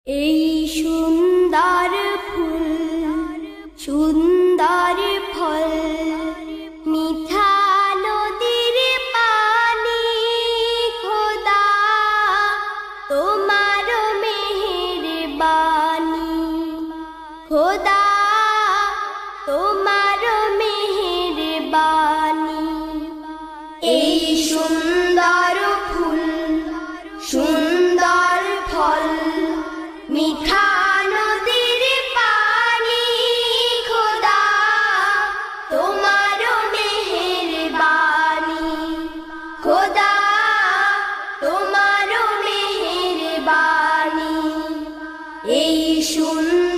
এই সুন্দর ফুল সুন্দর ফল মিঠা নদীর পানি খোদা তোমার মেহেরবানি খোদা তোমার মেহেরবানি এই সুন্দর ফুল সুন্দর ফল মিঠা নদীর পানি খোদা তোমার মেহেরবানি খোদা তোমার মেহেরবানি এই সুন্দর